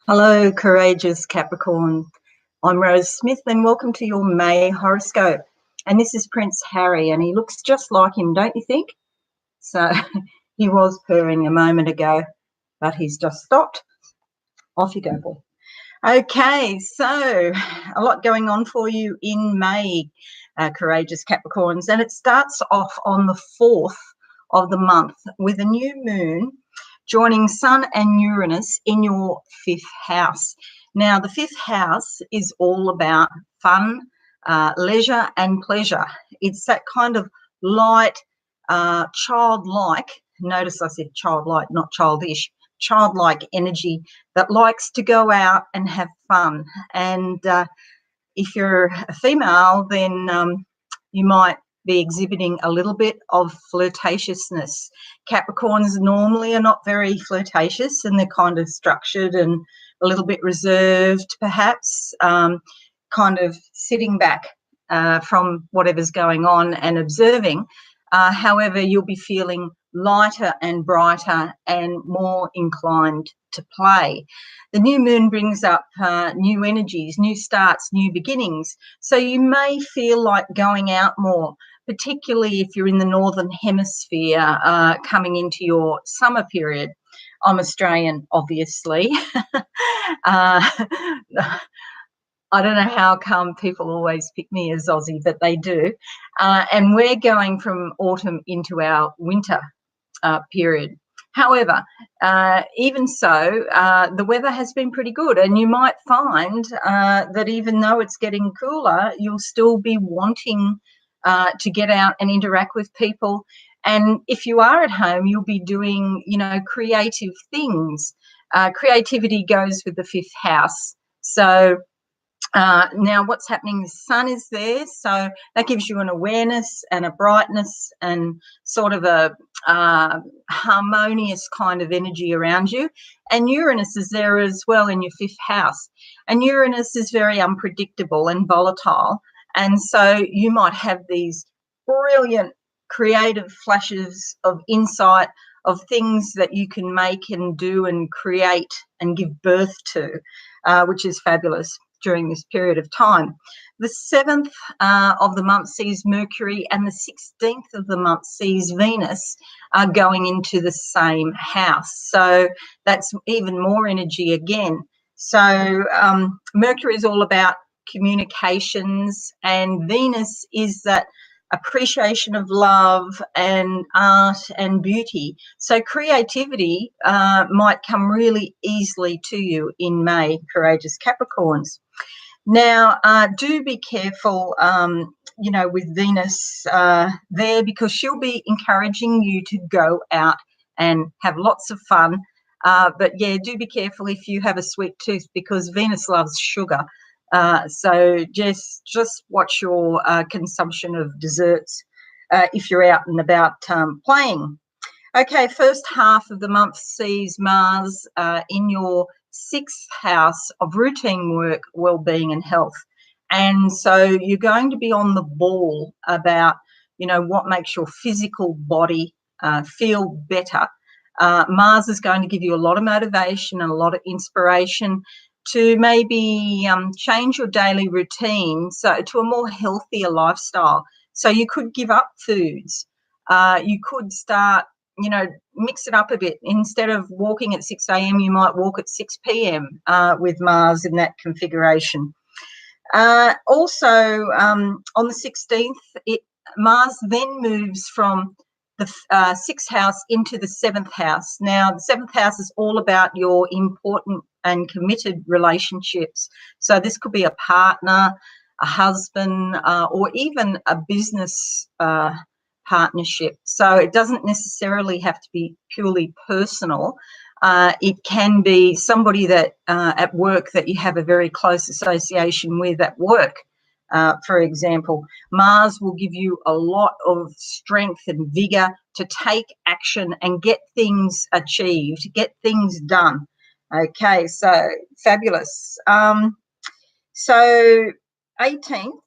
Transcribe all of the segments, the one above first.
Hello, courageous Capricorn. I'm Rose Smith, and welcome to your May horoscope. And this is Prince Harry, and he looks just like him, don't you think? So he was purring a moment ago, but he's just stopped. Off you go, boy. Okay, so a lot going on for you in May, courageous Capricorns, and it starts off on the 4th of the month with a new moon joining Sun and Uranus in your 5th house. Now, the 5th house is all about fun, leisure and pleasure. It's that kind of light, childlike, notice I said childlike, not childish, childlike energy that likes to go out and have fun. And if you're a female, then you might be exhibiting a little bit of flirtatiousness. Capricorns normally are not very flirtatious, and they're kind of structured and a little bit reserved, perhaps, kind of sitting back from whatever's going on and observing. However, you'll be feeling lighter and brighter and more inclined to play. The new moon brings up new energies, new starts, new beginnings. So you may feel like going out more, particularly if you're in the Northern Hemisphere coming into your summer period. I'm Australian, obviously. I don't know how come people always pick me as Aussie, but they do. And we're going from autumn into our winter period. However, even so, the weather has been pretty good, and you might find that even though it's getting cooler, you'll still be wanting to get out and interact with people. And if you are at home, you'll be doing, creative things. Creativity goes with the 5th house. So now what's happening, the sun is there, so that gives you an awareness and a brightness and sort of a harmonious kind of energy around you. And Uranus is there as well in your 5th house. And Uranus is very unpredictable and volatile. And so you might have these brilliant creative flashes of insight of things that you can make and do and create and give birth to, which is fabulous during this period of time. The 7th of the month sees Mercury, and the 16th of the month sees Venus going into the same house. So that's even more energy again. So Mercury is all about communications, and Venus is that appreciation of love and art and beauty. So creativity might come really easily to you in May, courageous Capricorns. Now, do be careful, with Venus there, because she'll be encouraging you to go out and have lots of fun. But, yeah, do be careful if you have a sweet tooth, because Venus loves sugar. So just watch your consumption of desserts if you're out and about playing. Okay, first half of the month sees Mars in your 6th house of routine work, well-being and health. And so you're going to be on the ball about, what makes your physical body feel better. Mars is going to give you a lot of motivation and a lot of inspiration to maybe change your daily routine to a more healthier lifestyle. So you could give up foods. You could start, mix it up a bit. Instead of walking at 6 a.m., you might walk at 6 p.m. With Mars in that configuration. Also, on the 16th, Mars then moves from the 6th house into the 7th house. Now, the 7th house is all about your important and committed relationships. So this could be a partner, a husband, or even a business partnership. So it doesn't necessarily have to be purely personal. It can be somebody that at work that you have a very close association with at work. For example, Mars will give you a lot of strength and vigor to take action and get things achieved, get things done. Okay, so fabulous. So 18th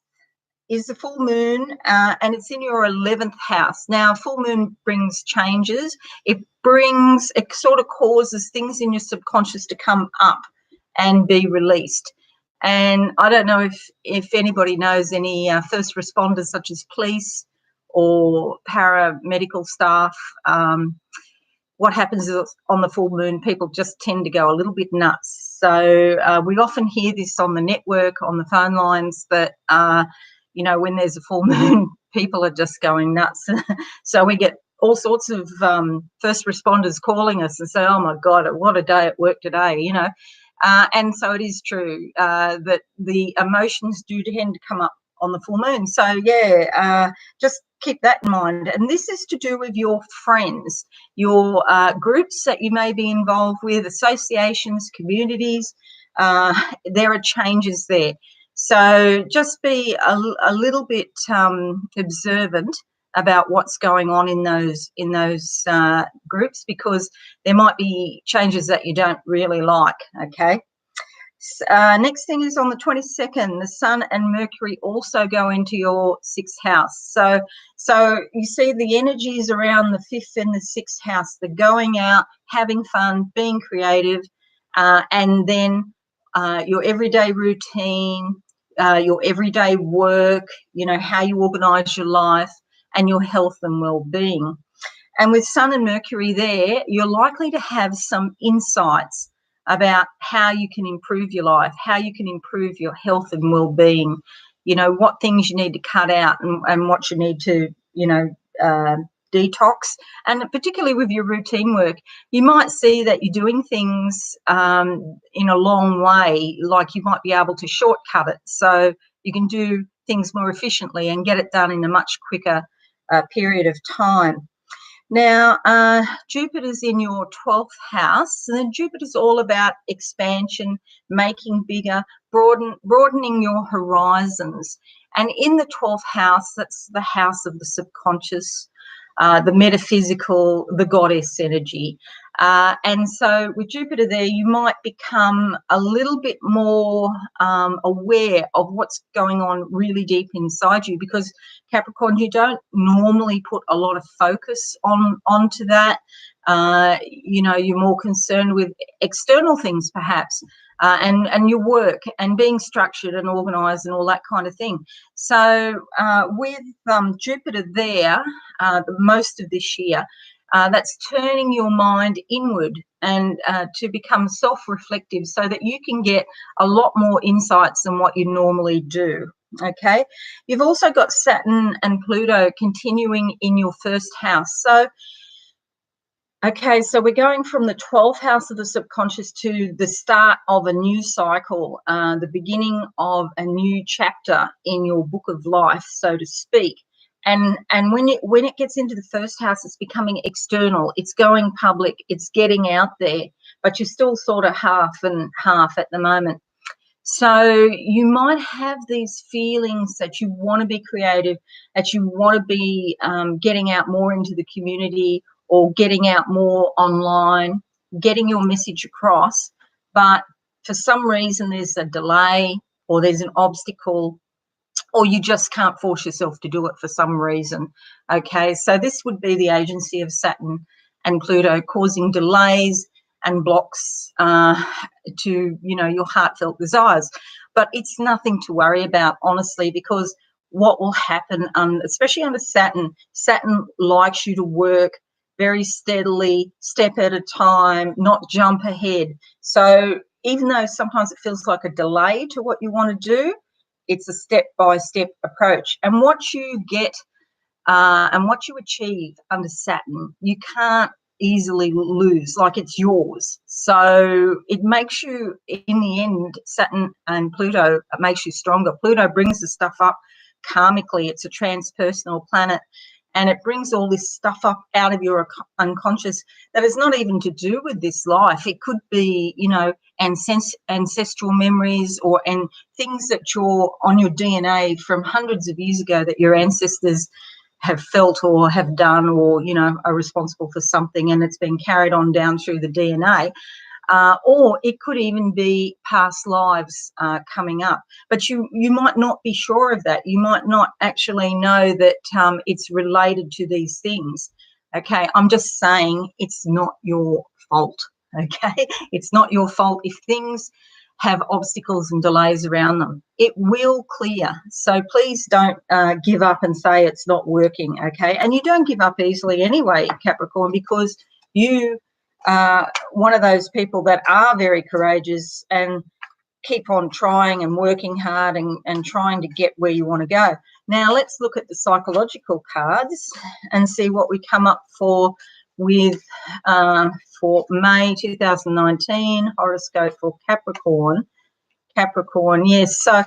is the full moon, and it's in your 11th house. Now, full moon brings changes. It sort of causes things in your subconscious to come up. and be released. And I don't know if anybody knows any first responders such as police or paramedical staff. What happens is on the full moon, people just tend to go a little bit nuts. So we often hear this on the network, on the phone lines, that, when there's a full moon, people are just going nuts. So we get all sorts of first responders calling us and say, oh, my God, what a day at work today, and so it is true that the emotions do tend to come up on the full moon. So, just keep that in mind. And this is to do with your friends, your groups that you may be involved with, associations, communities. There are changes there. So just be a little bit observant about what's going on in those groups, because there might be changes that you don't really like, okay? Next thing is on the 22nd, the Sun and Mercury also go into your 6th house. So you see the energies around the 5th and the 6th house. They're going out, having fun, being creative, and then your everyday routine, your everyday work, how you organise your life, and your health and well-being. And with Sun and Mercury there, you're likely to have some insights about how you can improve your life, how you can improve your health and well-being, what things you need to cut out and what you need to, detox. And particularly with your routine work, you might see that you're doing things in a long way, like you might be able to shortcut it so you can do things more efficiently and get it done in a much quicker period of time. Now, Jupiter's in your 12th house, and then Jupiter's all about expansion, making bigger, broadening your horizons. And in the 12th house, that's the house of the subconscious, the metaphysical, the goddess energy. And so with Jupiter there, you might become a little bit more aware of what's going on really deep inside you, because Capricorn, you don't normally put a lot of focus onto that. You're more concerned with external things perhaps, and your work and being structured and organised and all that kind of thing. So with Jupiter there, most of this year, that's turning your mind inward and to become self-reflective so that you can get a lot more insights than what you normally do. Okay, you've also got Saturn and Pluto continuing in your 1st house. So we're going from the 12th house of the subconscious to the start of a new cycle, the beginning of a new chapter in your book of life, so to speak. And when it gets into the 1st house, it's becoming external, it's going public, it's getting out there, but you're still sort of half and half at the moment. So you might have these feelings that you want to be creative, that you want to be getting out more into the community or getting out more online, getting your message across, but for some reason there's a delay or there's an obstacle, or you just can't force yourself to do it for some reason. Okay, so this would be the agency of Saturn and Pluto causing delays and blocks to your heartfelt desires. But it's nothing to worry about, honestly, because what will happen, especially under Saturn likes you to work very steadily, step at a time, not jump ahead. So even though sometimes it feels like a delay to what you want to do, it's a step-by-step approach. And what you get and what you achieve under Saturn, you can't easily lose, like it's yours. So it makes you, in the end, Saturn and Pluto, it makes you stronger. Pluto brings the stuff up karmically. It's a transpersonal planet, and it brings all this stuff up out of your unconscious that is not even to do with this life. It could be, ancestral memories and things that you're on your DNA from hundreds of years ago that your ancestors have felt or have done, or are responsible for something, and it's been carried on down through the DNA. Or it could even be past lives coming up. But you might not be sure of that. You might not actually know that it's related to these things. Okay, I'm just saying it's not your fault. Okay, it's not your fault if things have obstacles and delays around them. It will clear. So please don't give up and say it's not working, okay? And you don't give up easily anyway, Capricorn, because you are one of those people that are very courageous and keep on trying and working hard and trying to get where you want to go. Now, let's look at the psychological cards and see what we come up for with for May 2019 horoscope for Capricorn. Capricorn, yes. So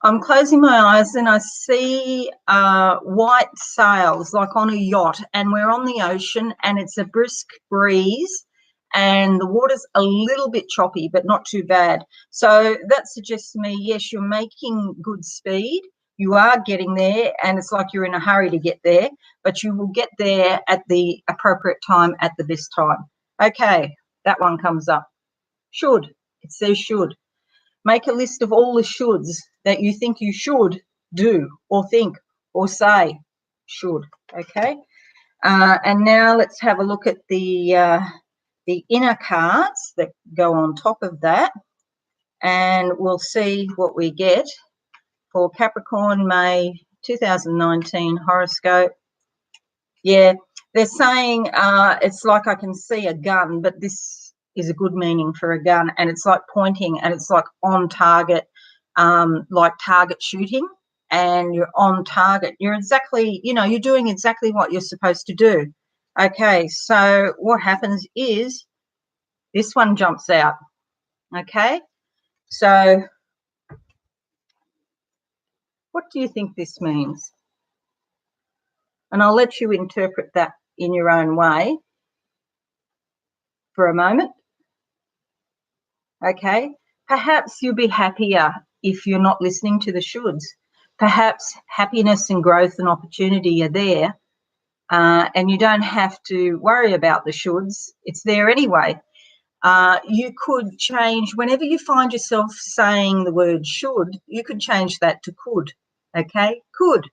I'm closing my eyes and I see white sails like on a yacht, and we're on the ocean and it's a brisk breeze and the water's a little bit choppy but not too bad. So that suggests to me, yes, you're making good speed. You are getting there, and it's like you're in a hurry to get there, but you will get there at the appropriate time at the best time. Okay, that one comes up. Should. It says should. Make a list of all the shoulds that you think you should do or think or say. Should. Okay. And now let's have a look at the inner cards that go on top of that, and we'll see what we get for Capricorn May 2019 horoscope. Yeah, they're saying it's like I can see a gun, but this is a good meaning for a gun, and it's like pointing and it's like on target, like target shooting, and you're on target. You're exactly, you're doing exactly what you're supposed to do. Okay, so what happens is this one jumps out. Okay, so what do you think this means? And I'll let you interpret that in your own way for a moment. Okay, perhaps you'll be happier if you're not listening to the shoulds. Perhaps happiness and growth and opportunity are there, and you don't have to worry about the shoulds. It's there anyway. You could change, whenever you find yourself saying the word should, you could change that to could. Okay, could.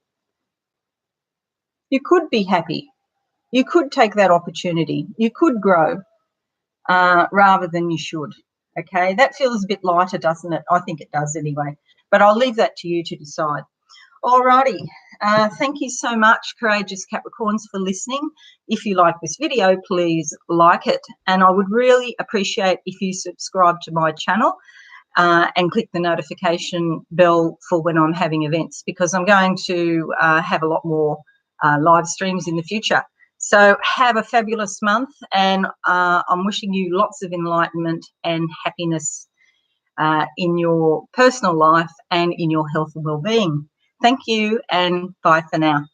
You could be happy. You could take that opportunity. You could grow rather than you should. Okay, that feels a bit lighter, doesn't it? I think it does anyway. But I'll leave that to you to decide. Alrighty, thank you so much, courageous Capricorns, for listening. If you like this video, please like it, and I would really appreciate if you subscribe to my channel and click the notification bell for when I'm having events, because I'm going to have a lot more live streams in the future. So have a fabulous month, and I'm wishing you lots of enlightenment and happiness in your personal life and in your health and well-being. Thank you, and bye for now.